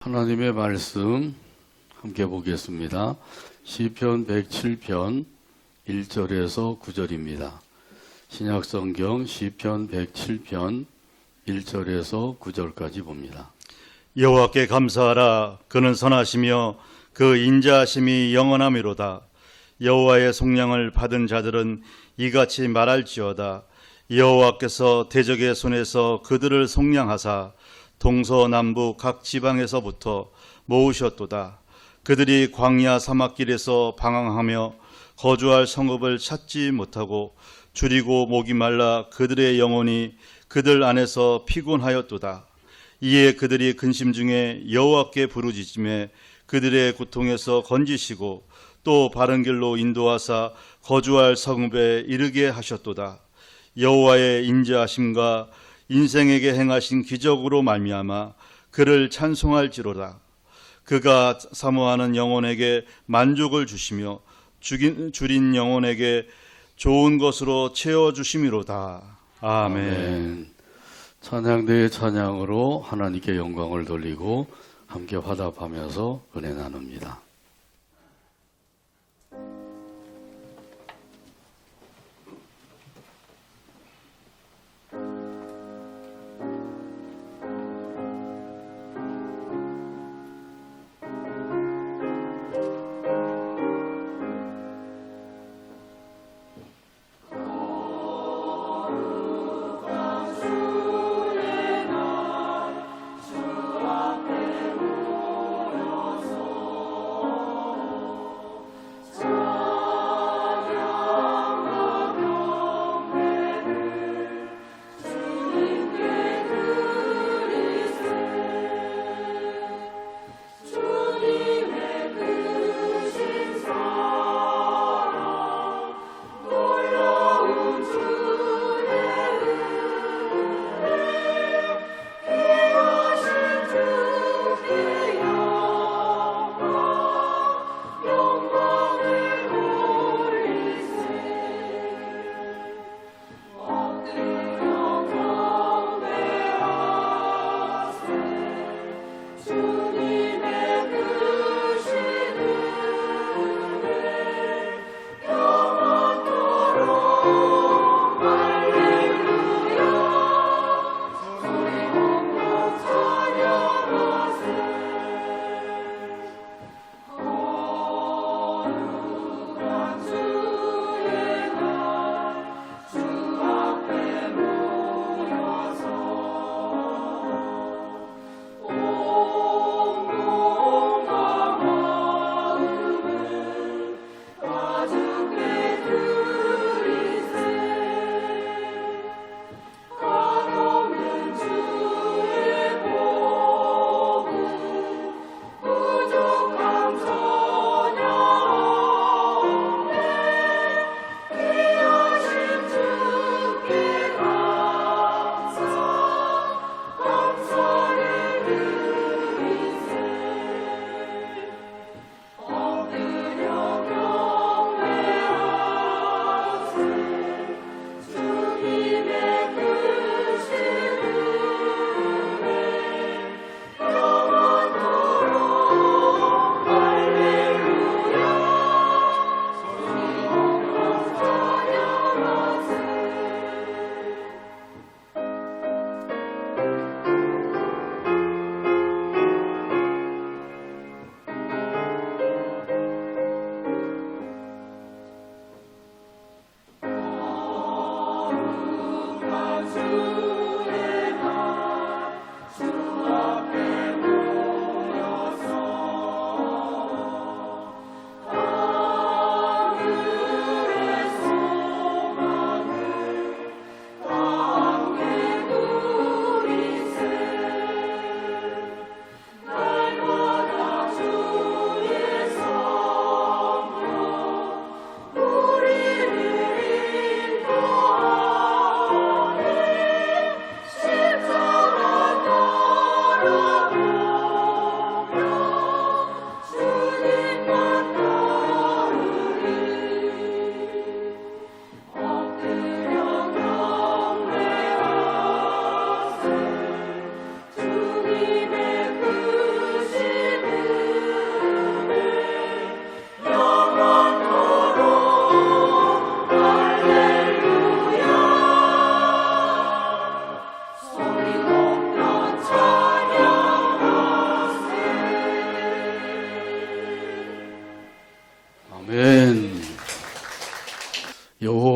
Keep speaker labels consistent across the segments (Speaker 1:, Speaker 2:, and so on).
Speaker 1: 하나님의 말씀 함께 보겠습니다. 시편 107편 1절에서 9절입니다. 신약성경 시편 107편 1절에서 9절까지 봅니다.
Speaker 2: 여호와께 감사하라. 그는 선하시며 그 인자하심이 영원하미로다. 여호와의 속량을 받은 자들은 이같이 말할지어다. 여호와께서 대적의 손에서 그들을 속량하사 동서남북 각 지방에서부터 모으셨도다. 그들이 광야 사막길에서 방황하며 거주할 성읍을 찾지 못하고 줄이고 목이 말라 그들의 영혼이 그들 안에서 피곤하였도다. 이에 그들이 근심 중에 여호와께 부르짖음에 그들의 고통에서 건지시고 또 바른 길로 인도하사 거주할 성읍에 이르게 하셨도다. 여호와의 인자하심과 인생에게 행하신 기적으로 말미암아 그를 찬송할지로다. 그가 사모하는 영혼에게 만족을 주시며 줄인 영혼에게 좋은 것으로 채워주심이로다. 아멘.
Speaker 1: 찬양대의 찬양으로 하나님께 영광을 돌리고 함께 화답하면서 은혜 나눕니다.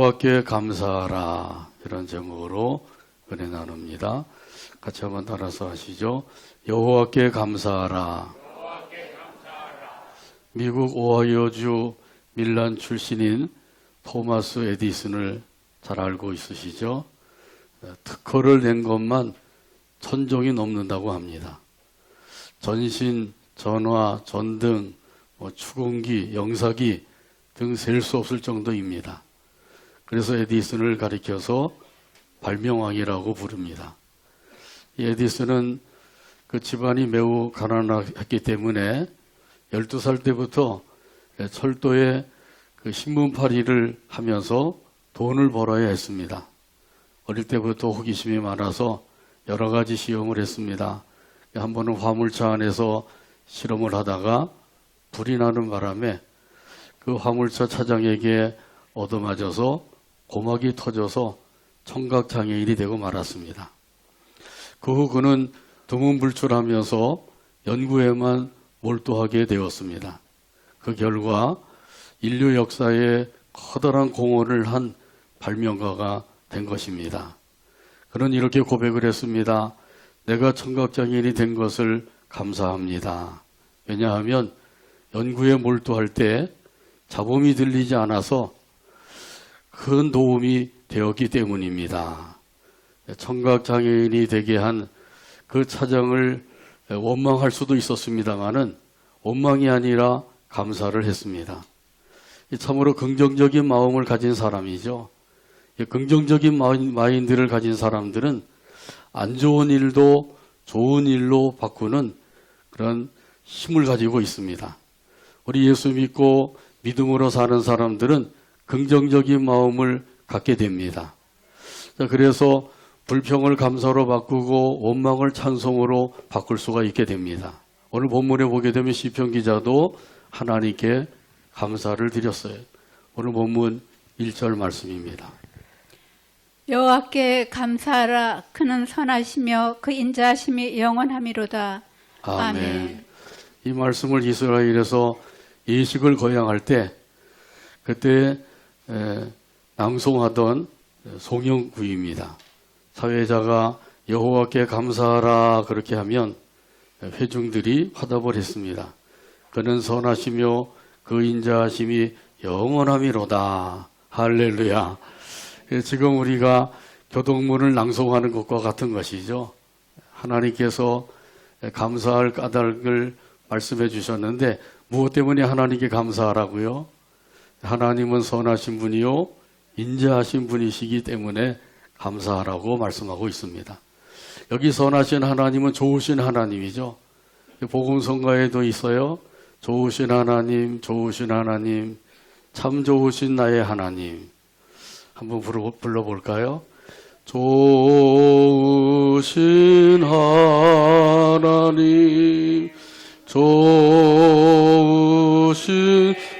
Speaker 1: 여호와께 감사하라, 이런 제목으로 은혜 나눕니다. 같이 한번 따라서 하시죠. 여호와께 감사하라. 미국 오하이오주 밀란 출신인 토마스 에디슨을 잘 알고 있으시죠? 특허를 낸 것만 1000종이 넘는다고 합니다. 전신, 전화, 전등, 추궁기, 영사기 등 셀 수 없을 정도입니다. 그래서 에디슨을 가리켜서 발명왕이라고 부릅니다. 이 에디슨은 그 집안이 매우 가난했기 때문에 12살 때부터 철도에 그 신문팔이를 하면서 돈을 벌어야 했습니다. 어릴 때부터 호기심이 많아서 여러 가지 시험을 했습니다. 한 번은 화물차 안에서 실험을 하다가 불이 나는 바람에 그 화물차 차장에게 얻어맞아서 고막이 터져서 청각장애인이 되고 말았습니다. 그 후 그는 두문불출하면서 연구에만 몰두하게 되었습니다. 그 결과 인류 역사에 커다란 공헌을 한 발명가가 된 것입니다. 그는 이렇게 고백을 했습니다. 내가 청각장애인이 된 것을 감사합니다. 왜냐하면 연구에 몰두할 때 잡음이 들리지 않아서 큰 도움이 되었기 때문입니다. 청각장애인이 되게 한 그 차장을 원망할 수도 있었습니다마는 원망이 아니라 감사를 했습니다. 참으로 긍정적인 마음을 가진 사람이죠. 긍정적인 마인드를 가진 사람들은 안 좋은 일도 좋은 일로 바꾸는 그런 힘을 가지고 있습니다. 우리 예수 믿고 믿음으로 사는 사람들은 긍정적인 마음을 갖게 됩니다. 그래서 불평을 감사로 바꾸고 원망을 찬송으로 바꿀 수가 있게 됩니다. 오늘 본문에 보게 되면 시편 기자도 하나님께 감사를 드렸어요. 오늘 본문 1절 말씀입니다.
Speaker 3: 여호와께 감사하라. 그는 선하시며 그 인자하심이 영원함이로다.
Speaker 1: 아멘. 이 말씀을 이스라엘에서 예식을 거양할 때 그때 낭송하던 송영구입니다. 사회자가 여호와께 감사하라 그렇게 하면 회중들이 화답을 했습니다. 그는 선하시며 그 인자하심이 영원함이로다. 할렐루야. 지금 우리가 교동문을 낭송하는 것과 같은 것이죠. 하나님께서 감사할 까닭을 말씀해 주셨는데 무엇 때문에 하나님께 감사하라고요? 하나님은 선하신 분이요 인자하신 분이시기 때문에 감사하라고 말씀하고 있습니다. 여기 선하신 하나님은 좋으신 하나님이죠. 복음성가에도 있어요. 좋으신 하나님, 좋으신 하나님, 참 좋으신 나의 하나님. 한번 불러볼까요? 좋으신 하나님, 좋으신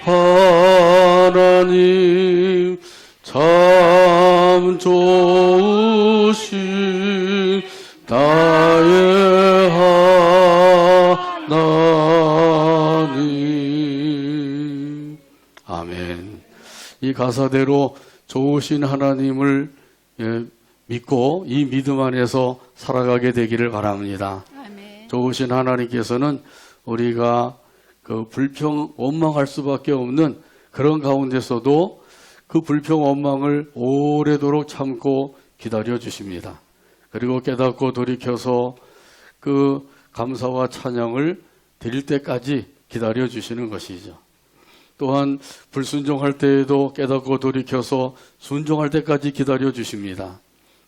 Speaker 1: 하나님, 참 좋으신 나의 하나님. 아멘. 이 가사대로 좋으신 하나님을 믿고 이 믿음 안에서 살아가게 되기를 바랍니다.
Speaker 3: 아멘.
Speaker 1: 좋으신 하나님께서는 우리가 그 불평, 원망할 수밖에 없는 그런 가운데서도 그 불평, 원망을 오래도록 참고 기다려 주십니다. 그리고 깨닫고 돌이켜서 그 감사와 찬양을 드릴 때까지 기다려 주시는 것이죠. 또한 불순종할 때에도 깨닫고 돌이켜서 순종할 때까지 기다려 주십니다.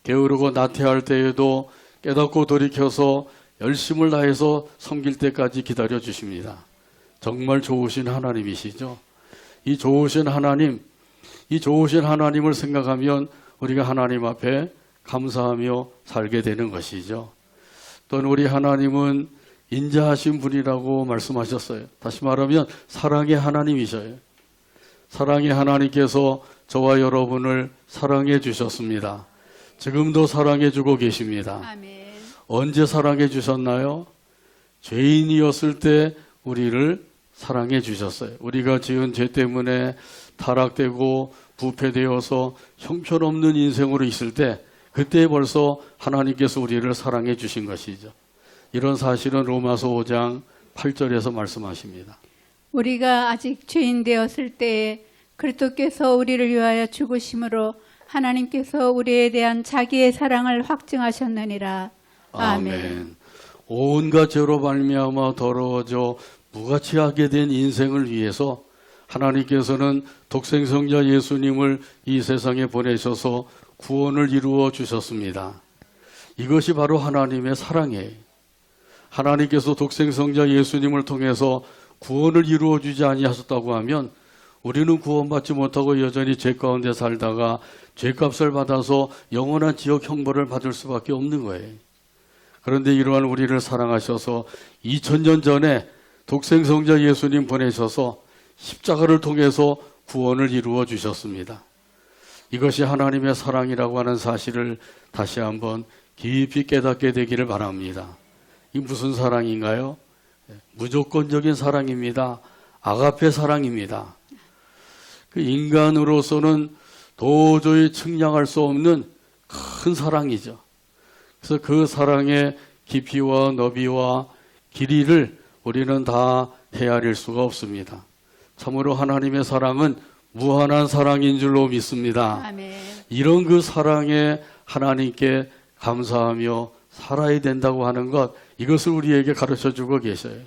Speaker 1: 게으르고 나태할 때에도 깨닫고 돌이켜서 열심을 다해서 섬길 때까지 기다려 주십니다. 정말 좋으신 하나님이시죠. 이 좋으신 하나님, 이 좋으신 하나님을 생각하면 우리가 하나님 앞에 감사하며 살게 되는 것이죠. 또는 우리 하나님은 인자하신 분이라고 말씀하셨어요. 다시 말하면 사랑의 하나님이셔요. 사랑의 하나님께서 저와 여러분을 사랑해 주셨습니다. 지금도 사랑해 주고 계십니다.
Speaker 3: 아멘.
Speaker 1: 언제 사랑해 주셨나요? 죄인이었을 때 우리를 사랑해 주셨어요. 우리가 지은 죄 때문에 타락되고 부패되어서 형편없는 인생으로 있을 때 그때 벌써 하나님께서 우리를 사랑해 주신 것이죠. 이런 사실은 로마서 5장 8절에서 말씀하십니다.
Speaker 3: 우리가 아직 죄인 되었을 때에 그리스도께서 우리를 위하여 죽으심으로 하나님께서 우리에 대한 자기의 사랑을 확증하셨느니라. 아멘.
Speaker 1: 온갖 죄로 말미암아 더러워져 무가치하게 된 인생을 위해서 하나님께서는 독생성자 예수님을 이 세상에 보내셔서 구원을 이루어 주셨습니다. 이것이 바로 하나님의 사랑이에요. 하나님께서 독생성자 예수님을 통해서 구원을 이루어 주지 아니하셨다고 하면 우리는 구원받지 못하고 여전히 죄 가운데 살다가 죄값을 받아서 영원한 지옥 형벌을 받을 수밖에 없는 거예요. 그런데 이러한 우리를 사랑하셔서 2000년 전에 독생성자 예수님 보내셔서 십자가를 통해서 구원을 이루어 주셨습니다. 이것이 하나님의 사랑이라고 하는 사실을 다시 한번 깊이 깨닫게 되기를 바랍니다. 이 무슨 사랑인가요? 무조건적인 사랑입니다. 아가페 사랑입니다. 그 인간으로서는 도저히 측량할 수 없는 큰 사랑이죠. 그래서 그 사랑의 깊이와 너비와 길이를 우리는 다 헤아릴 수가 없습니다. 참으로 하나님의 사랑은 무한한 사랑인 줄로 믿습니다.
Speaker 3: 아멘.
Speaker 1: 이런 그 사랑에 하나님께 감사하며 살아야 된다고 하는 것, 이것을 우리에게 가르쳐주고 계셔요.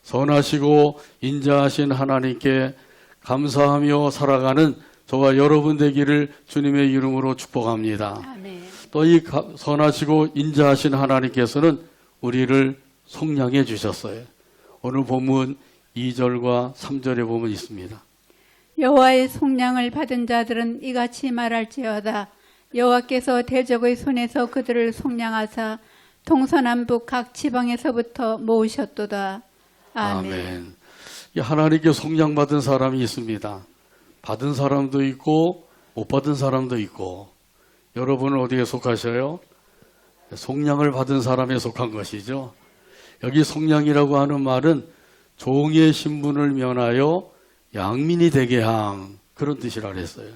Speaker 1: 선하시고 인자하신 하나님께 감사하며 살아가는 저와 여러분 되기를 주님의 이름으로 축복합니다.
Speaker 3: 아멘.
Speaker 1: 또 이 선하시고 인자하신 하나님께서는 우리를 속량해 주셨어요. 오늘 본문 2절과 3절에 보면 있습니다.
Speaker 3: 여호와의 속량을 받은 자들은 이같이 말할지어다. 여호와께서 대적의 손에서 그들을 속량하사 동서남북 각 지방에서부터 모으셨도다. 아멘.
Speaker 1: 이 하나님께 속량받은 사람이 있습니다. 받은 사람도 있고 못 받은 사람도 있고. 여러분은 어디에 속하셔요? 속량을 받은 사람에 속한 것이죠. 여기 속량이라고 하는 말은 종의 신분을 면하여 양민이 되게 함, 그런 뜻이라 그랬어요.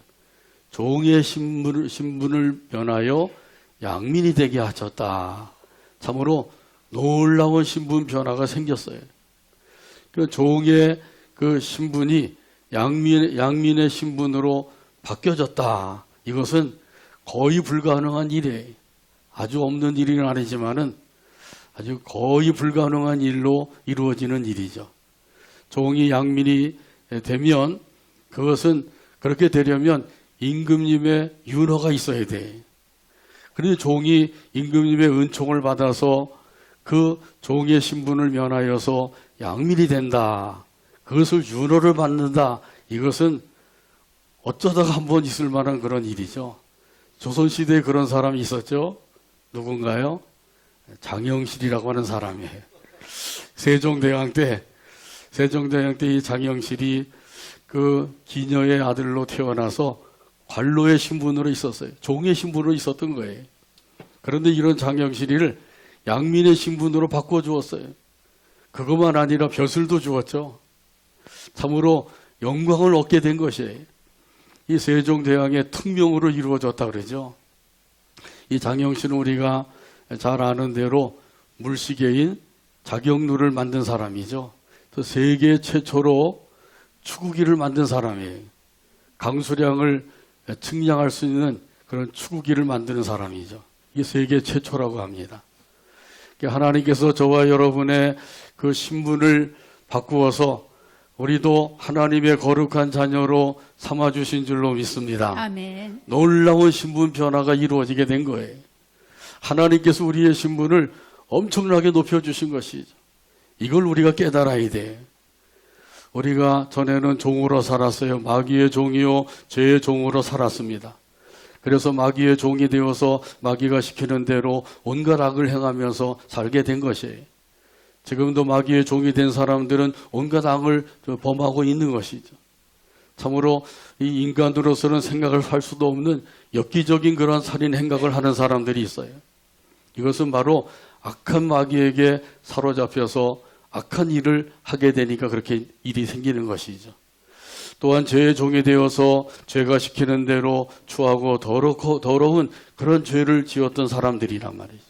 Speaker 1: 종의 신분을 면하여 양민이 되게 하셨다. 참으로 놀라운 신분 변화가 생겼어요. 그 종의 그 신분이 양민의 신분으로 바뀌어졌다. 이것은 거의 불가능한 일이에요. 아주 없는 일은 아니지만은 아주 거의 불가능한 일로 이루어지는 일이죠. 종이 양민이 되면 그것은 그렇게 되려면 임금님의 윤허가 있어야 돼. 그런데 종이 임금님의 은총을 받아서 그 종의 신분을 면하여서 양민이 된다. 그것을 윤허를 받는다. 이것은 어쩌다가 한번 있을 만한 그런 일이죠. 조선시대에 그런 사람이 있었죠. 누군가요? 장영실이라고 하는 사람이에요. 세종대왕 때 이 장영실이 그 기녀의 아들로 태어나서 관로의 신분으로 있었어요. 종의 신분으로 있었던 거예요. 그런데 이런 장영실이를 양민의 신분으로 바꿔주었어요. 그것만 아니라 벼슬도 주었죠. 참으로 영광을 얻게 된 것이에요. 이 세종대왕의 특명으로 이루어졌다 그러죠. 이 장영실은 우리가 잘 아는 대로 물시계인 자경루를 만든 사람이죠. 또 세계 최초로 추구기를 만든 사람이에요. 강수량을 측량할 수 있는 그런 추구기를 만드는 사람이죠. 이게 세계 최초라고 합니다. 하나님께서 저와 여러분의 그 신분을 바꾸어서 우리도 하나님의 거룩한 자녀로 삼아주신 줄로 믿습니다.
Speaker 3: 아멘.
Speaker 1: 놀라운 신분 변화가 이루어지게 된 거예요. 하나님께서 우리의 신분을 엄청나게 높여주신 것이죠. 이걸 우리가 깨달아야 돼. 우리가 전에는 종으로 살았어요. 마귀의 종이요 죄의 종으로 살았습니다. 그래서 마귀의 종이 되어서 마귀가 시키는 대로 온갖 악을 행하면서 살게 된 것이에요. 지금도 마귀의 종이 된 사람들은 온갖 악을 범하고 있는 것이죠. 참으로 이 인간으로서는 생각을 할 수도 없는 엽기적인 그런 살인 행각을 하는 사람들이 있어요. 이것은 바로 악한 마귀에게 사로잡혀서 악한 일을 하게 되니까 그렇게 일이 생기는 것이죠. 또한 죄의 종이 되어서 죄가 시키는 대로 추하고 더러운 그런 죄를 지었던 사람들이란 말이죠.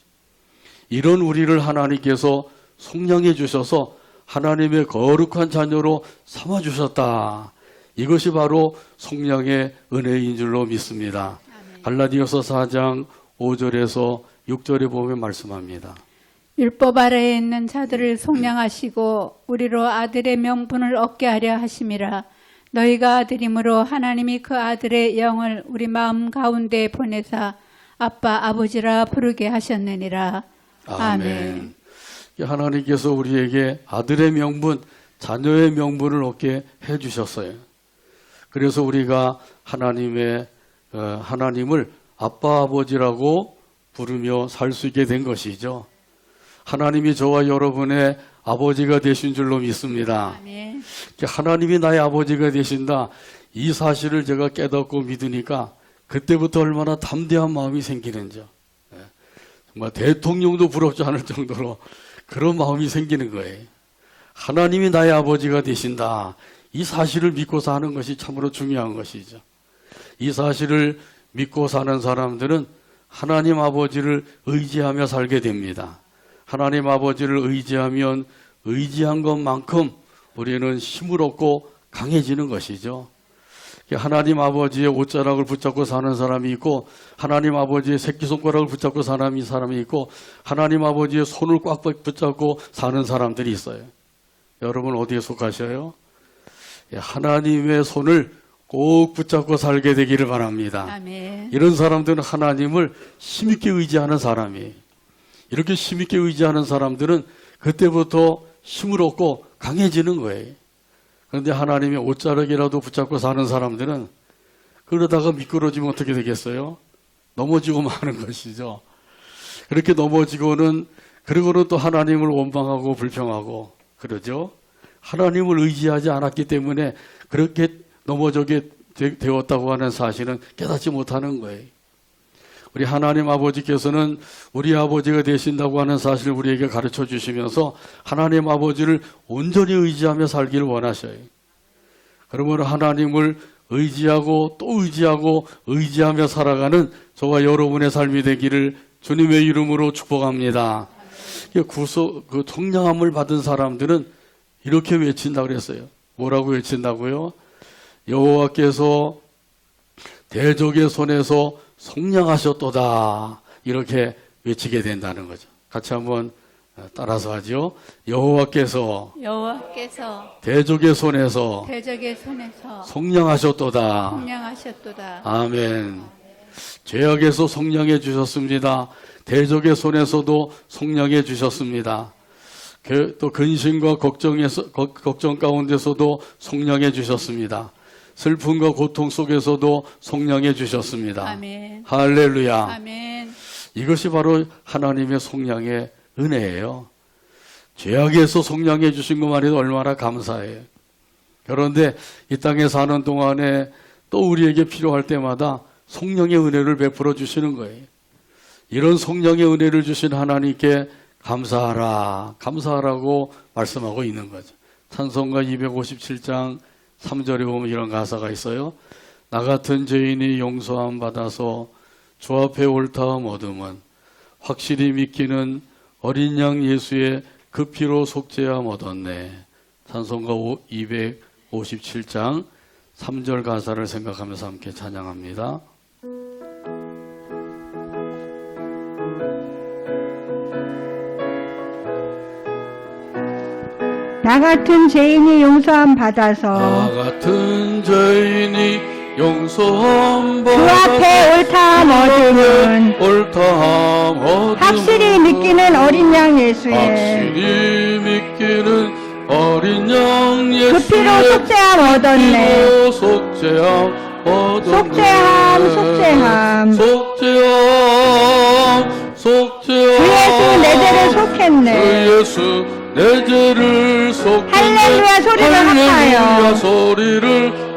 Speaker 1: 이런 우리를 하나님께서 속량해 주셔서 하나님의 거룩한 자녀로 삼아 주셨다. 이것이 바로 속량의 은혜인 줄로 믿습니다. 갈라디아서 4장 5절에서 6절에 보면 말씀합니다.
Speaker 3: 율법 아래에 있는 자들을 속량하시고 우리로 아들의 명분을 얻게 하려 하심이라. 너희가 아들이므로 하나님이 그 아들의 영을 우리 마음 가운데 보내사 아빠 아버지라 부르게 하셨느니라. 아멘.
Speaker 1: 하나님께서 우리에게 아들의 명분, 자녀의 명분을 얻게 해주셨어요. 그래서 우리가 하나님을 아빠 아버지라고 부르며 살 수 있게 된 것이죠. 하나님이 저와 여러분의 아버지가 되신 줄로 믿습니다.
Speaker 3: 아멘.
Speaker 1: 하나님이 나의 아버지가 되신다. 이 사실을 제가 깨닫고 믿으니까 그때부터 얼마나 담대한 마음이 생기는지. 정말 대통령도 부럽지 않을 정도로 그런 마음이 생기는 거예요. 하나님이 나의 아버지가 되신다. 이 사실을 믿고 사는 것이 참으로 중요한 것이죠. 이 사실을 믿고 사는 사람들은 하나님 아버지를 의지하며 살게 됩니다. 하나님 아버지를 의지하면 의지한 것만큼 우리는 힘을 얻고 강해지는 것이죠. 하나님 아버지의 옷자락을 붙잡고 사는 사람이 있고 하나님 아버지의 새끼손가락을 붙잡고 사는 사람이 있고 하나님 아버지의 손을 꽉 붙잡고 사는 사람들이 있어요. 여러분 어디에 속하셔요? 하나님의 손을 꼭 붙잡고 살게 되기를 바랍니다.
Speaker 3: 아멘.
Speaker 1: 이런 사람들은 하나님을 힘있게 의지하는 사람이에요. 이렇게 힘있게 의지하는 사람들은 그때부터 힘을 얻고 강해지는 거예요. 그런데 하나님의 옷자락이라도 붙잡고 사는 사람들은 그러다가 미끄러지면 어떻게 되겠어요? 넘어지고 마는 것이죠. 그렇게 넘어지고는 그리고는 또 하나님을 원망하고 불평하고 그러죠. 하나님을 의지하지 않았기 때문에 그렇게 넘어지게 되었다고 하는 사실은 깨닫지 못하는 거예요. 우리 하나님 아버지께서는 우리 아버지가 되신다고 하는 사실을 우리에게 가르쳐 주시면서 하나님 아버지를 온전히 의지하며 살기를 원하셔요. 그러므로 하나님을 의지하고 또 의지하고 의지하며 살아가는 저와 여러분의 삶이 되기를 주님의 이름으로 축복합니다. 그 속량함을 받은 사람들은 이렇게 외친다고 그랬어요. 뭐라고 외친다고요? 여호와께서 대적의 손에서 속량하셨도다. 이렇게 외치게 된다는 거죠. 같이 한번 따라서 하죠. 여호와께서 대적의 손에서 속량하셨도다.
Speaker 3: 속량하셨도다.
Speaker 1: 아멘. 죄악에서 속량해 주셨습니다. 대적의 손에서도 속량해 주셨습니다. 또 근심과 걱정 가운데서도 속량해 주셨습니다. 슬픔과 고통 속에서도 속량해 주셨습니다.
Speaker 3: 아멘.
Speaker 1: 할렐루야.
Speaker 3: 아멘.
Speaker 1: 이것이 바로 하나님의 속량의 은혜예요. 죄악에서 속량해 주신 것만 해도 얼마나 감사해요. 그런데 이 땅에 사는 동안에 또 우리에게 필요할 때마다 속량의 은혜를 베풀어 주시는 거예요. 이런 속량의 은혜를 주신 하나님께 감사하라, 감사하라고 말씀하고 있는 거죠. 찬송가 257장 3절에 보면 이런 가사가 있어요. 나 같은 죄인이 용서함 받아서 주 앞에 옳다함 얻음은 확실히 믿기는 어린 양 예수의 그 피로 속죄함 얻었네. 찬송가 257장 3절 가사를 생각하면서 함께 찬양합니다.
Speaker 4: 나 같은 죄인이 용서함 받아서
Speaker 1: 나 같은 죄인이 용서함
Speaker 4: 주
Speaker 1: 받아서
Speaker 4: 앞에 옳다함 얻음은
Speaker 1: 옳다함 얻음은
Speaker 4: 확실히 믿기는 어린 양 예수의
Speaker 1: 확실히 믿기는 어린 양 예수의
Speaker 4: 그 피로 속죄함 얻었네.
Speaker 1: 피로 속죄함 얻었네.
Speaker 4: 속죄함
Speaker 1: 속죄함
Speaker 4: 주 예수 내 죄를 속했네.
Speaker 1: 주 예수 내 죄를 속했네.
Speaker 4: 할렐루야 소리를
Speaker 1: 할렐루야
Speaker 4: 합하여
Speaker 1: 소리를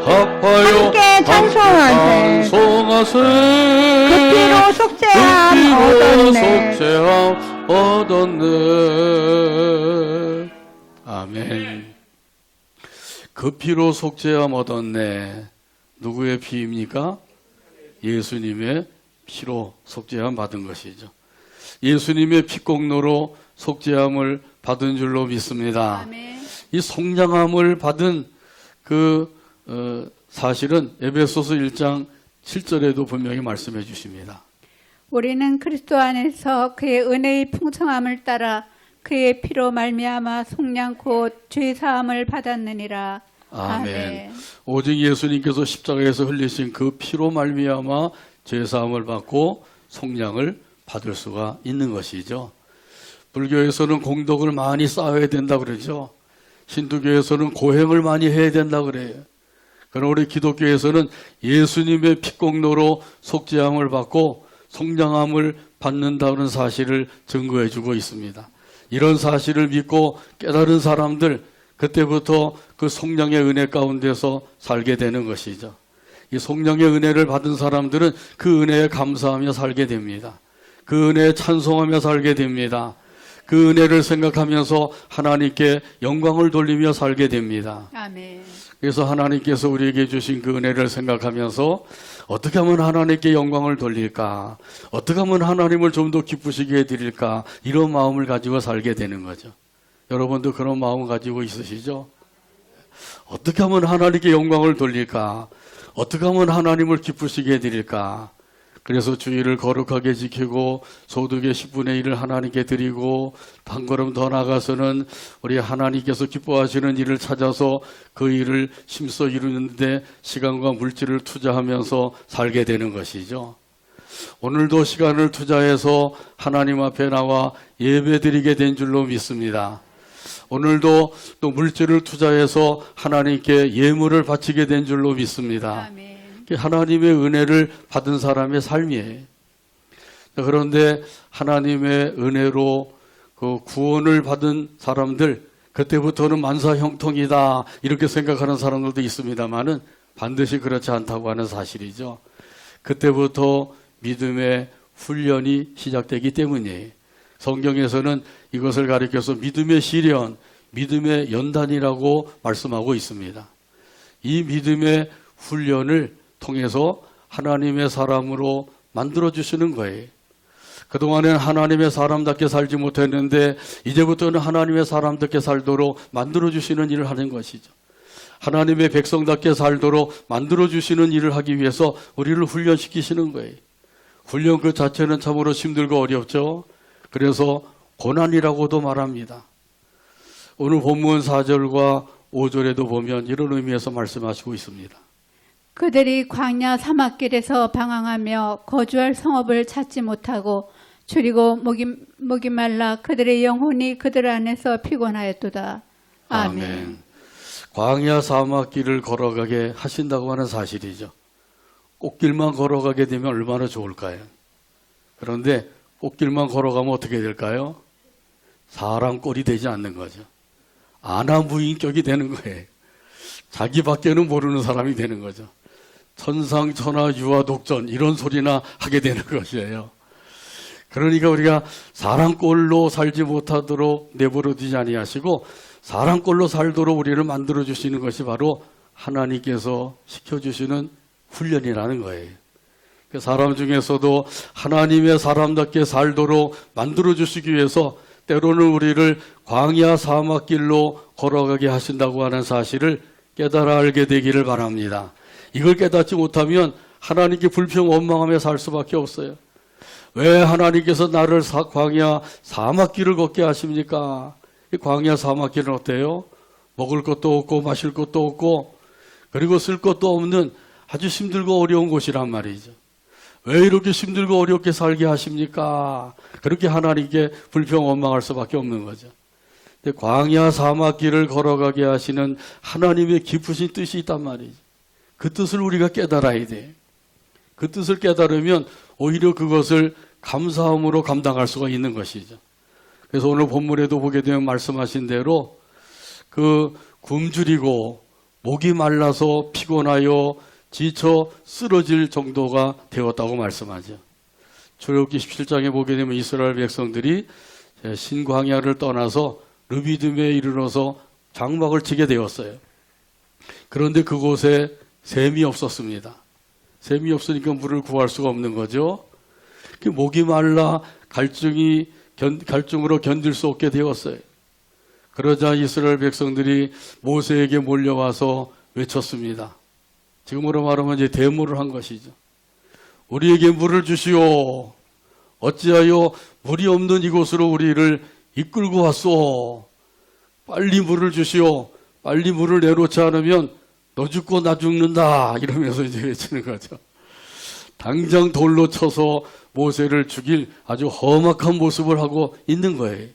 Speaker 1: 합하여
Speaker 4: 함께 찬송하세. 그 피로 속죄함
Speaker 1: 그 피로
Speaker 4: 얻었네.
Speaker 1: 속죄함 얻었네. 아멘. 그 피로 속죄함 얻었네. 누구의 피입니까? 예수님의 피로 속죄함 받은 것이죠. 예수님의 피공로로 속죄함을 받은 줄로 믿습니다.
Speaker 3: 아멘.
Speaker 1: 이 속량함을 받은 그 사실은 에베소서 1장 7절에도 분명히 말씀해 주십니다.
Speaker 3: 우리는 그리스도 안에서 그의 은혜의 풍성함을 따라 그의 피로 말미암아 속량 곧 죄 사함을 받았느니라.
Speaker 1: 아멘. 오직 예수님께서 십자가에서 흘리신 그 피로 말미암아 죄 사함을 받고 속량을 받을 수가 있는 것이죠. 불교에서는 공덕을 많이 쌓아야 된다 그러죠. 힌두교에서는 고행을 많이 해야 된다 그래요. 그러나 우리 기독교에서는 예수님의 피공로로 속죄함을 받고 속량함을 받는다는 사실을 증거해 주고 있습니다. 이런 사실을 믿고 깨달은 사람들, 그때부터 그 속량의 은혜 가운데서 살게 되는 것이죠. 이 속량의 은혜를 받은 사람들은 그 은혜에 감사하며 살게 됩니다. 그 은혜에 찬송하며 살게 됩니다. 그 은혜를 생각하면서 하나님께 영광을 돌리며 살게 됩니다.
Speaker 3: 아멘.
Speaker 1: 그래서 하나님께서 우리에게 주신 그 은혜를 생각하면서 어떻게 하면 하나님께 영광을 돌릴까? 어떻게 하면 하나님을 좀 더 기쁘시게 해드릴까? 이런 마음을 가지고 살게 되는 거죠. 여러분도 그런 마음 가지고 있으시죠? 어떻게 하면 하나님께 영광을 돌릴까? 어떻게 하면 하나님을 기쁘시게 해드릴까? 그래서 주의를 거룩하게 지키고 소득의 10분의 1을 하나님께 드리고 한 걸음 더 나가서는 우리 하나님께서 기뻐하시는 일을 찾아서 그 일을 힘써 이루는데 시간과 물질을 투자하면서 살게 되는 것이죠. 오늘도 시간을 투자해서 하나님 앞에 나와 예배드리게 된 줄로 믿습니다. 오늘도 또 물질을 투자해서 하나님께 예물을 바치게 된 줄로 믿습니다.
Speaker 3: 아멘.
Speaker 1: 하나님의 은혜를 받은 사람의 삶이에요. 그런데 하나님의 은혜로 그 구원을 받은 사람들, 그때부터는 만사형통이다 이렇게 생각하는 사람들도 있습니다만은 반드시 그렇지 않다고 하는 사실이죠. 그때부터 믿음의 훈련이 시작되기 때문이에요. 성경에서는 이것을 가리켜서 믿음의 시련, 믿음의 연단이라고 말씀하고 있습니다. 이 믿음의 훈련을 통해서 하나님의 사람으로 만들어주시는 거예요. 그동안에는 하나님의 사람답게 살지 못했는데 이제부터는 하나님의 사람답게 살도록 만들어주시는 일을 하는 것이죠. 하나님의 백성답게 살도록 만들어주시는 일을 하기 위해서 우리를 훈련시키시는 거예요. 훈련 그 자체는 참으로 힘들고 어렵죠. 그래서 고난이라고도 말합니다. 오늘 본문 4절과 5절에도 보면 이런 의미에서 말씀하시고 있습니다.
Speaker 3: 그들이 광야 사막길에서 방황하며 거주할 성읍을 찾지 못하고 줄이고 목이 말라 그들의 영혼이 그들 안에서 피곤하였도다. 아멘.
Speaker 1: 광야 사막길을 걸어가게 하신다고 하는 사실이죠. 꽃길만 걸어가게 되면 얼마나 좋을까요? 그런데 꽃길만 걸어가면 어떻게 될까요? 사람 꼴이 되지 않는 거죠. 아나무인격이 되는 거예요. 자기밖에는 모르는 사람이 되는 거죠. 천상천하 유아독전 이런 소리나 하게 되는 것이에요. 그러니까 우리가 사람 꼴로 살지 못하도록 내버려 두지 아니하시고 사람 꼴로 살도록 우리를 만들어 주시는 것이 바로 하나님께서 시켜주시는 훈련이라는 거예요. 사람 중에서도 하나님의 사람답게 살도록 만들어 주시기 위해서 때로는 우리를 광야 사막길로 걸어가게 하신다고 하는 사실을 깨달아 알게 되기를 바랍니다. 이걸 깨닫지 못하면 하나님께 불평 원망하며 살 수밖에 없어요. 왜 하나님께서 나를 광야 사막길을 걷게 하십니까? 이 광야 사막길은 어때요? 먹을 것도 없고 마실 것도 없고 그리고 쓸 것도 없는 아주 힘들고 어려운 곳이란 말이죠. 왜 이렇게 힘들고 어렵게 살게 하십니까? 그렇게 하나님께 불평 원망할 수밖에 없는 거죠. 근데 광야 사막길을 걸어가게 하시는 하나님의 깊으신 뜻이 있단 말이죠. 그 뜻을 우리가 깨달아야 돼요. 그 뜻을 깨달으면 오히려 그것을 감사함으로 감당할 수가 있는 것이죠. 그래서 오늘 본문에도 보게 되면 말씀하신 대로 그 굶주리고 목이 말라서 피곤하여 지쳐 쓰러질 정도가 되었다고 말씀하죠. 출애굽기 17장에 보게 되면 이스라엘 백성들이 신광야를 떠나서 르비딤에 이르러서 장막을 치게 되었어요. 그런데 그곳에 샘이 없었습니다. 샘이 없으니까 물을 구할 수가 없는 거죠. 그 목이 말라 갈증으로 견딜 수 없게 되었어요. 그러자 이스라엘 백성들이 모세에게 몰려와서 외쳤습니다. 지금으로 말하면 이제 데모를 한 것이죠. 우리에게 물을 주시오. 어찌하여 물이 없는 이곳으로 우리를 이끌고 왔소. 빨리 물을 주시오. 빨리 물을 내놓지 않으면 너 죽고 나 죽는다. 이러면서 이제 외치는 거죠. 당장 돌로 쳐서 모세를 죽일 아주 험악한 모습을 하고 있는 거예요.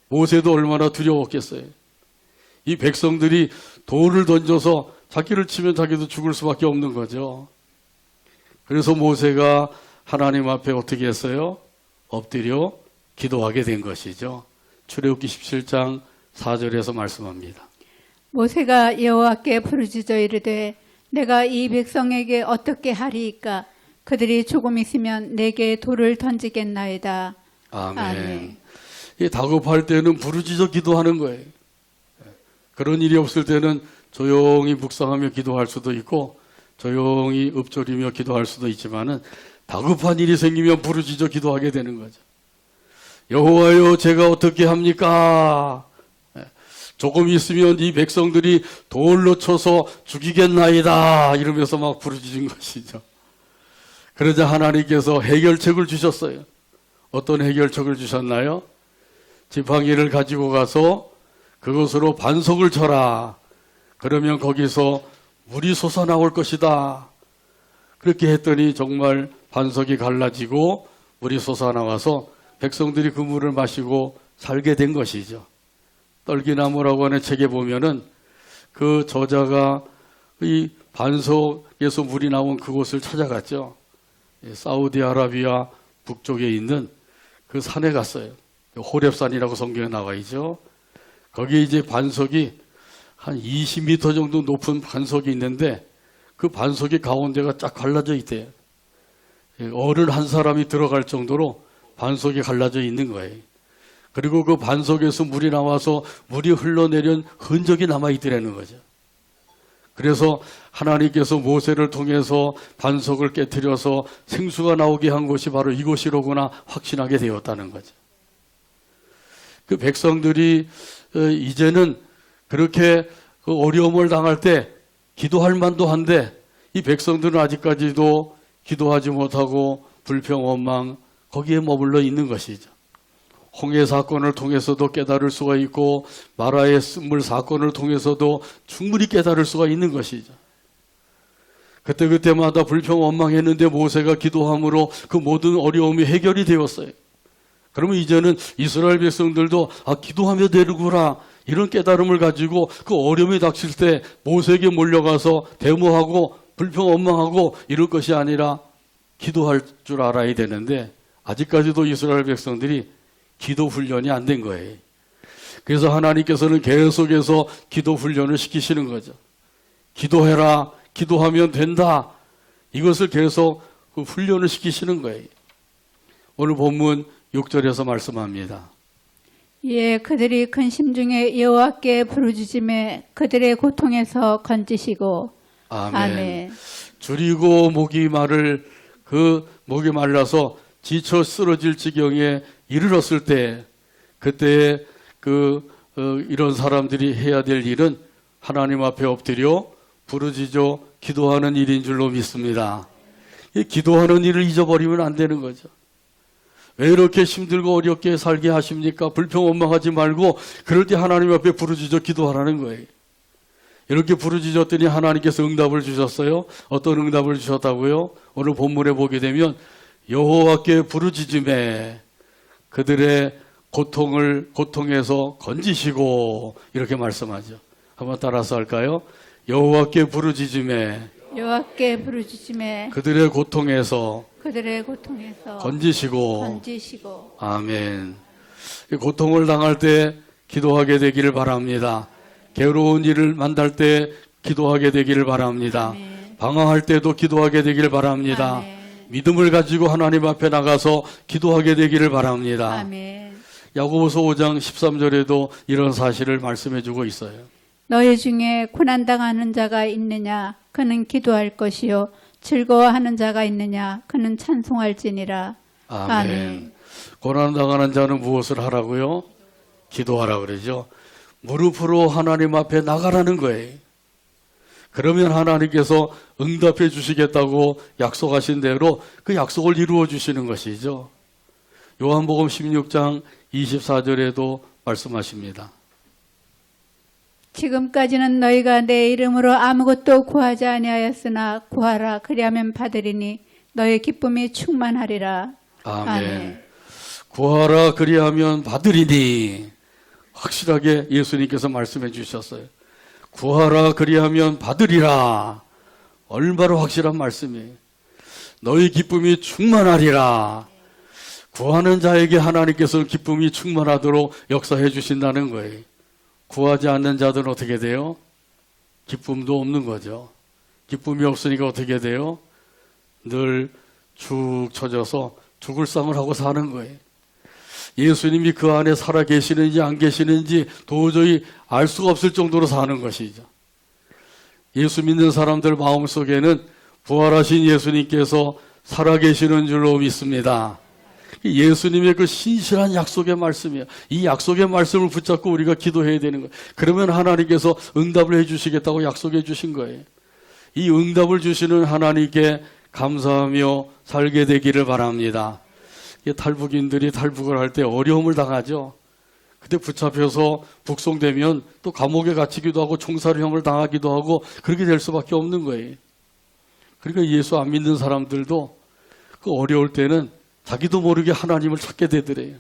Speaker 1: 모세도 얼마나 두려웠겠어요. 이 백성들이 돌을 던져서 자기를 치면 자기도 죽을 수밖에 없는 거죠. 그래서 모세가 하나님 앞에 어떻게 했어요? 엎드려 기도하게 된 것이죠. 출애굽기 17장 4절에서 말씀합니다.
Speaker 3: 모세가 여호와께 부르짖어 이르되 내가 이 백성에게 어떻게 하리이까? 그들이 조금 있으면 내게 돌을 던지겠나이다.
Speaker 1: 아멘.
Speaker 3: 아멘.
Speaker 1: 이 다급할 때는 부르짖어 기도하는 거예요. 그런 일이 없을 때는 조용히 묵상하며 기도할 수도 있고 조용히 읊조리며 기도할 수도 있지만은 다급한 일이 생기면 부르짖어 기도하게 되는 거죠. 여호와여, 제가 어떻게 합니까? 조금 있으면 이 백성들이 돌로 쳐서 죽이겠나이다. 이러면서 막 부르짖은 것이죠. 그러자 하나님께서 해결책을 주셨어요. 어떤 해결책을 주셨나요? 지팡이를 가지고 가서 그것으로 반석을 쳐라. 그러면 거기서 물이 솟아나올 것이다. 그렇게 했더니 정말 반석이 갈라지고 물이 솟아나와서 백성들이 그 물을 마시고 살게 된 것이죠. 떨기나무라고 하는 책에 보면은 그 저자가 이 반석에서 물이 나온 그곳을 찾아갔죠. 사우디아라비아 북쪽에 있는 그 산에 갔어요. 호렙산이라고 성경에 나와 있죠. 거기에 이제 반석이 한 20m 정도 높은 반석이 있는데 그 반석의 가운데가 쫙 갈라져 있대요. 어른 한 사람이 들어갈 정도로 반석이 갈라져 있는 거예요. 그리고 그 반석에서 물이 나와서 물이 흘러내린 흔적이 남아있더라는 거죠. 그래서 하나님께서 모세를 통해서 반석을 깨뜨려서 생수가 나오게 한 곳이 바로 이곳이로구나 확신하게 되었다는 거죠. 그 백성들이 이제는 그렇게 그 어려움을 당할 때 기도할 만도 한데 이 백성들은 아직까지도 기도하지 못하고 불평, 원망 거기에 머물러 있는 것이죠. 홍해 사건을 통해서도 깨달을 수가 있고 마라의 물 사건을 통해서도 충분히 깨달을 수가 있는 것이죠. 그때마다 불평, 원망했는데 모세가 기도함으로 그 모든 어려움이 해결이 되었어요. 그러면 이제는 이스라엘 백성들도 기도하며 되는구나 이런 깨달음을 가지고 그 어려움이 닥칠 때 모세에게 몰려가서 데모하고 불평, 원망하고 이럴 것이 아니라 기도할 줄 알아야 되는데 아직까지도 이스라엘 백성들이 기도 훈련이 안 된 거예요. 그래서 하나님께서는 계속해서 기도 훈련을 시키시는 거죠. 기도해라, 기도하면 된다. 이것을 계속 그 훈련을 시키시는 거예요. 오늘 본문 6절에서 말씀합니다.
Speaker 3: 예, 그들이 큰 심중에 여호와께 부르짖음에 그들의 고통에서 건지시고
Speaker 1: 아멘.
Speaker 3: 아멘.
Speaker 1: 줄이고 목이 말라서 지쳐 쓰러질 지경에 이르렀을 때 그때 이런 사람들이 해야 될 일은 하나님 앞에 엎드려 부르짖어 기도하는 일인 줄로 믿습니다. 이 기도하는 일을 잊어버리면 안 되는 거죠. 왜 이렇게 힘들고 어렵게 살게 하십니까? 불평 원망하지 말고 그럴 때 하나님 앞에 부르짖어 기도하라는 거예요. 이렇게 부르짖었더니 하나님께서 응답을 주셨어요. 어떤 응답을 주셨다고요? 오늘 본문에 보게 되면 여호와께 부르짖음에 그들의 고통에서 건지시고 이렇게 말씀하죠. 한번 따라서 할까요? 여호와께 부르짖음에
Speaker 3: 여호와께 부르짖음에
Speaker 1: 그들의 고통에서
Speaker 3: 건지시고
Speaker 1: 아멘. 이 고통을 당할 때 기도하게 되기를 바랍니다. 괴로운 일을 만날 때 기도하게 되기를 바랍니다.
Speaker 3: 아멘.
Speaker 1: 방황할 때도 기도하게 되기를 바랍니다.
Speaker 3: 아멘.
Speaker 1: 믿음을 가지고 하나님 앞에 나가서 기도하게 되기를 바랍니다.
Speaker 3: 아멘.
Speaker 1: 야고보서 5장 13절에도 이런 사실을 말씀해 주고 있어요.
Speaker 3: 너희 중에 고난당하는 자가 있느냐? 그는 기도할 것이요. 즐거워하는 자가 있느냐? 그는 찬송할지니라.
Speaker 1: 아멘. 고난당하는 자는 무엇을 하라고요? 기도하라 그러죠. 무릎으로 하나님 앞에 나가라는 거예요. 그러면 하나님께서 응답해 주시겠다고 약속하신 대로 그 약속을 이루어 주시는 것이죠. 요한복음 16장 24절에도 말씀하십니다.
Speaker 3: 지금까지는 너희가 내 이름으로 아무것도 구하지 아니하였으나 구하라 그리하면 받으리니 너의 기쁨이 충만하리라.
Speaker 1: 아멘. 구하라 그리하면 받으리니 확실하게 예수님께서 말씀해 주셨어요. 구하라 그리하면 받으리라. 얼마나 확실한 말씀이에요. 너희 기쁨이 충만하리라. 구하는 자에게 하나님께서 기쁨이 충만하도록 역사해 주신다는 거예요. 구하지 않는 자들은 어떻게 돼요? 기쁨도 없는 거죠. 기쁨이 없으니까 어떻게 돼요? 늘 축 처져서 죽을 상을 하고 사는 거예요. 예수님이 그 안에 살아 계시는지 안 계시는지 도저히 알 수가 없을 정도로 사는 것이죠. 예수 믿는 사람들 마음속에는 부활하신 예수님께서 살아 계시는 줄로 믿습니다. 예수님의 그 신실한 약속의 말씀이에요. 이 약속의 말씀을 붙잡고 우리가 기도해야 되는 거예요. 그러면 하나님께서 응답을 해 주시겠다고 약속해 주신 거예요. 이 응답을 주시는 하나님께 감사하며 살게 되기를 바랍니다. 탈북인들이 탈북을 할 때 어려움을 당하죠. 그때 붙잡혀서 북송되면 또 감옥에 갇히기도 하고 총살형을 당하기도 하고 그렇게 될 수밖에 없는 거예요. 그러니까 예수 안 믿는 사람들도 그 어려울 때는 자기도 모르게 하나님을 찾게 되더래요.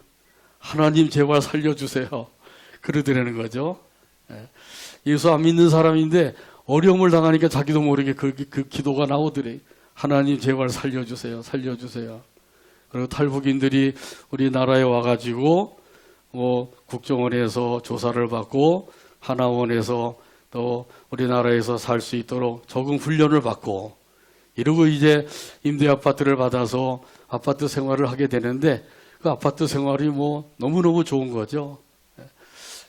Speaker 1: 하나님 제발 살려주세요. 그러더라는 거죠. 예수 안 믿는 사람인데 어려움을 당하니까 자기도 모르게 그 기도가 나오더래요. 하나님 제발 살려주세요. 살려주세요. 그리고 탈북인들이 우리나라에 와가지고 국정원에서 조사를 받고 하나원에서 또 우리나라에서 살 수 있도록 적응 훈련을 받고 이러고 이제 임대 아파트를 받아서 아파트 생활을 하게 되는데 그 아파트 생활이 너무너무 좋은 거죠.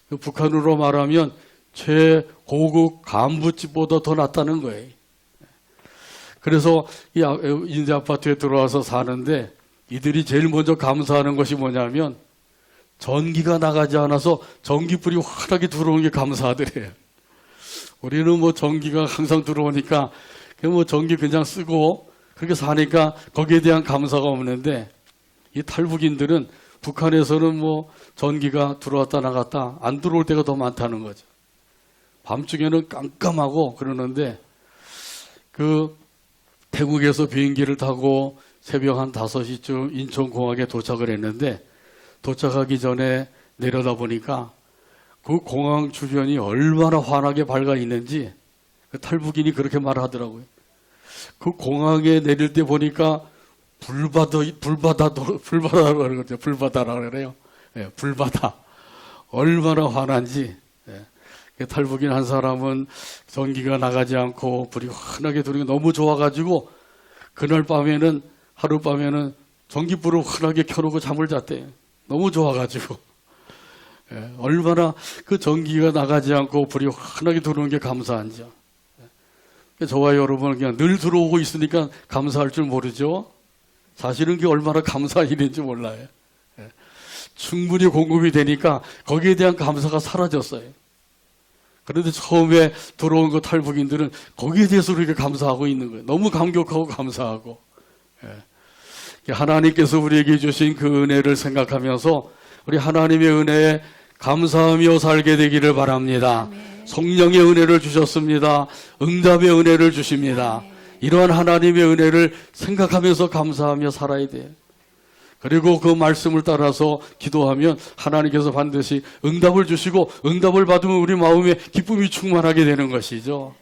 Speaker 1: 북한으로 말하면 최고급 간부집보다 더 낫다는 거예요. 그래서 이 임대 아파트에 들어와서 사는데 이들이 제일 먼저 감사하는 것이 뭐냐면 전기가 나가지 않아서 전기불이 환하게 들어오는 게 감사하더래요. 우리는 전기가 항상 들어오니까 전기 그냥 쓰고 그렇게 사니까 거기에 대한 감사가 없는데 이 탈북인들은 북한에서는 전기가 들어왔다 나갔다 안 들어올 때가 더 많다는 거죠. 밤중에는 깜깜하고 그러는데 태국에서 비행기를 타고 새벽 한 5시쯤 인천공항에 도착을 했는데 도착하기 전에 내려다보니까 그 공항 주변이 얼마나 환하게 밝아 있는지 그 탈북인이 그렇게 말하더라고요. 그 공항에 내릴 때 보니까 불바다라고 그러죠. 불바다라고 그래요. 예, 불바다. 얼마나 환한지. 예. 탈북인 한 사람은 전기가 나가지 않고 불이 환하게 들어오는 게 너무 좋아가지고 그날 밤에는 하룻밤에는 전기불을 환하게 켜놓고 잠을 잤대요. 너무 좋아가지고. 예, 얼마나 그 전기가 나가지 않고 불이 환하게 들어오는 게 감사한지요. 예, 저와 여러분은 그냥 늘 들어오고 있으니까 감사할 줄 모르죠. 사실은 그게 얼마나 감사한 일인지 몰라요. 예, 충분히 공급이 되니까 거기에 대한 감사가 사라졌어요. 그런데 처음에 들어온 그 탈북인들은 거기에 대해서 그렇게 감사하고 있는 거예요. 너무 감격하고 감사하고. 예. 하나님께서 우리에게 주신 그 은혜를 생각하면서 우리 하나님의 은혜에 감사하며 살게 되기를 바랍니다. 성령의 은혜를 주셨습니다. 응답의 은혜를 주십니다. 이러한 하나님의 은혜를 생각하면서 감사하며 살아야 돼요. 그리고 그 말씀을 따라서 기도하면 하나님께서 반드시 응답을 주시고 응답을 받으면 우리 마음에 기쁨이 충만하게 되는 것이죠.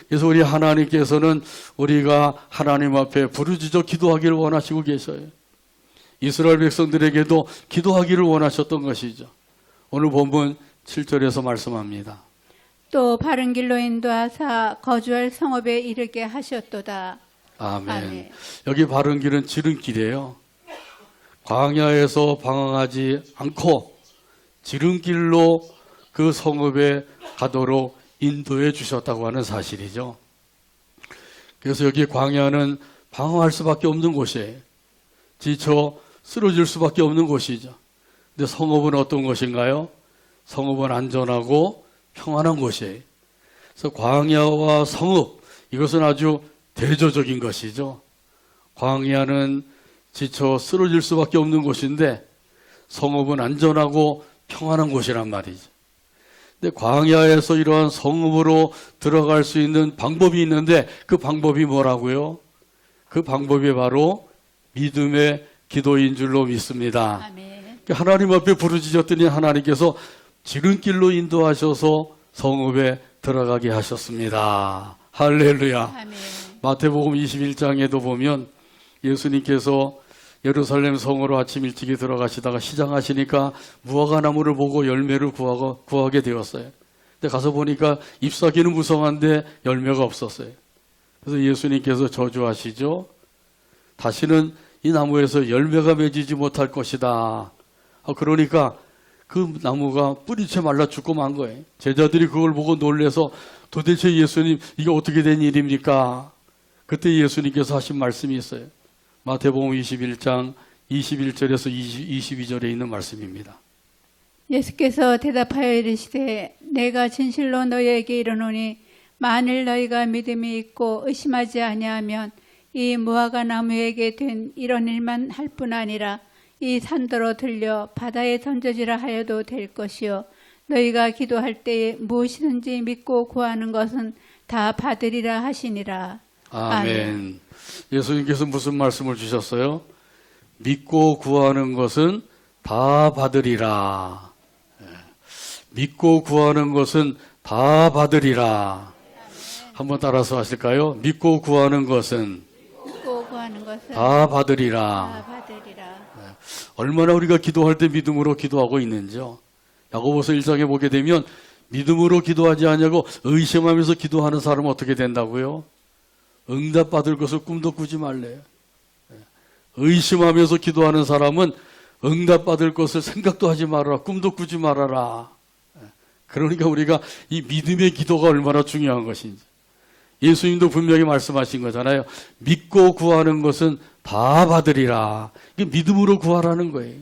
Speaker 1: 그래서 우리 하나님께서는 우리가 하나님 앞에 부르짖어 기도하기를 원하시고 계셔요. 이스라엘 백성들에게도 기도하기를 원하셨던 것이죠. 오늘 본문 7절에서 말씀합니다.
Speaker 3: 또 바른 길로 인도하사 거주할 성읍에 이르게 하셨도다.
Speaker 1: 아멘.
Speaker 3: 아멘.
Speaker 1: 여기 바른 길은 지름길이에요. 광야에서 방황하지 않고 지름길로 그 성읍에 가도록 인도해 주셨다고 하는 사실이죠. 그래서 여기 광야는 방황할 수밖에 없는 곳이에요. 지쳐 쓰러질 수밖에 없는 곳이죠. 근데 성읍은 어떤 곳인가요? 성읍은 안전하고 평안한 곳이에요. 그래서 광야와 성읍, 이것은 아주 대조적인 것이죠. 광야는 지쳐 쓰러질 수밖에 없는 곳인데 성읍은 안전하고 평안한 곳이란 말이죠. 근데 광야에서 이러한 성읍으로 들어갈 수 있는 방법이 있는데 그 방법이 뭐라고요? 그 방법이 바로 믿음의 기도인 줄로 믿습니다.
Speaker 3: 아멘.
Speaker 1: 하나님 앞에 부르짖었더니 하나님께서 지름길로 인도하셔서 성읍에 들어가게 하셨습니다. 할렐루야.
Speaker 3: 아멘.
Speaker 1: 마태복음 21장에도 보면 예수님께서 예루살렘 성으로 아침 일찍이 들어가시다가 시장하시니까 무화과 나무를 보고 열매를 구하게 되었어요. 근데 가서 보니까 잎사귀는 무성한데 열매가 없었어요. 그래서 예수님께서 저주하시죠. 다시는 이 나무에서 열매가 맺이지 못할 것이다. 그러니까 그 나무가 뿌리채 말라 죽고 만 거예요. 제자들이 그걸 보고 놀래서 도대체 예수님 이게 어떻게 된 일입니까? 그때 예수님께서 하신 말씀이 있어요. 마태복음 21장 21절에서 22절에 있는 말씀입니다.
Speaker 3: 예수께서 대답하여 이르시되 내가 진실로 너희에게 이르노니 만일 너희가 믿음이 있고 의심하지 아니하면 이 무화과 나무에게 된 이런 일만 할 뿐 아니라 이 산더러 들려 바다에 던져지라 하여도 될 것이요 너희가 기도할 때에 무엇이든지 믿고 구하는 것은 다 받으리라 하시니라.
Speaker 1: 아멘. 예수님께서 무슨 말씀을 주셨어요? 믿고 구하는 것은 다 받으리라. 믿고 구하는 것은 다 받으리라. 한번 따라서 하실까요? 믿고 구하는 것은 다 받으리라.
Speaker 3: 다 받으리라.
Speaker 1: 얼마나 우리가 기도할 때 믿음으로 기도하고 있는지요. 야고보서 1장에 보게 되면 믿음으로 기도하지 않냐고 의심하면서 기도하는 사람은 어떻게 된다고요? 응답받을 것을 꿈도 꾸지 말래요. 의심하면서 기도하는 사람은 응답받을 것을 생각도 하지 말아라. 꿈도 꾸지 말아라. 그러니까 우리가 이 믿음의 기도가 얼마나 중요한 것인지. 예수님도 분명히 말씀하신 거잖아요. 믿고 구하는 것은 다 받으리라. 이게 믿음으로 구하라는 거예요.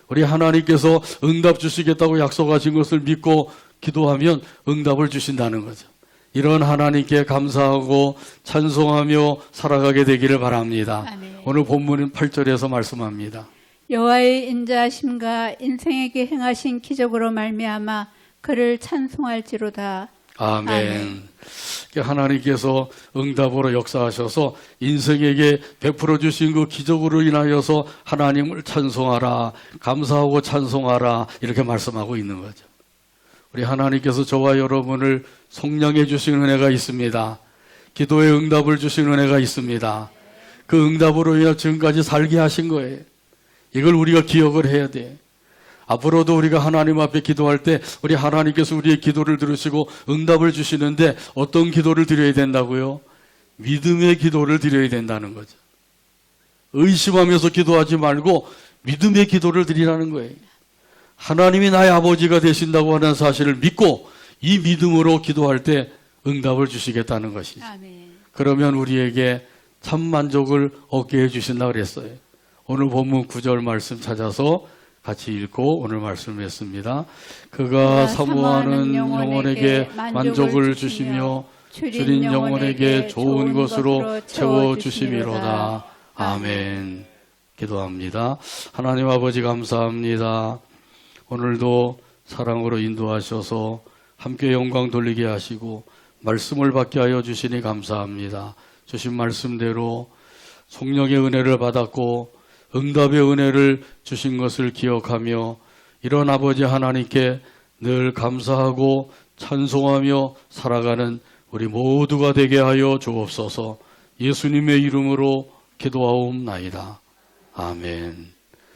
Speaker 1: 우리 하나님께서 응답 주시겠다고 약속하신 것을 믿고 기도하면 응답을 주신다는 거죠. 이런 하나님께 감사하고 찬송하며 살아가게 되기를 바랍니다.
Speaker 3: 아멘.
Speaker 1: 오늘 본문은 8절에서 말씀합니다.
Speaker 3: 여호와의 인자하심과 인생에게 행하신 기적으로 말미암아 그를 찬송할지로다.
Speaker 1: 아멘.
Speaker 3: 아멘.
Speaker 1: 하나님께서 응답으로 역사하셔서 인생에게 베풀어 주신 그 기적으로 인하여서 하나님을 찬송하라, 감사하고 찬송하라 이렇게 말씀하고 있는 거죠. 우리 하나님께서 저와 여러분을 속량해 주신 은혜가 있습니다. 기도에 응답을 주신 은혜가 있습니다. 그 응답으로 인해 지금까지 살게 하신 거예요. 이걸 우리가 기억을 해야 돼. 앞으로도 우리가 하나님 앞에 기도할 때 우리 하나님께서 우리의 기도를 들으시고 응답을 주시는데 어떤 기도를 드려야 된다고요? 믿음의 기도를 드려야 된다는 거죠. 의심하면서 기도하지 말고 믿음의 기도를 드리라는 거예요. 하나님이 나의 아버지가 되신다고 하는 사실을 믿고 이 믿음으로 기도할 때 응답을 주시겠다는 것이죠.
Speaker 3: 아멘.
Speaker 1: 그러면 우리에게 참 만족을 얻게 해주신다고 그랬어요. 오늘 본문 9절 말씀 찾아서 같이 읽고 오늘 말씀을 했습니다. 그가 사모하는 영혼에게 만족을 주시며 줄인 영혼에게 좋은 것으로 채워주심이로다. 아멘. 기도합니다. 하나님 아버지 감사합니다. 오늘도 사랑으로 인도하셔서 함께 영광 돌리게 하시고 말씀을 받게 하여 주시니 감사합니다. 주신 말씀대로 성령의 은혜를 받았고 응답의 은혜를 주신 것을 기억하며 이런 아버지 하나님께 늘 감사하고 찬송하며 살아가는 우리 모두가 되게 하여 주옵소서. 예수님의 이름으로 기도하옵나이다. 아멘.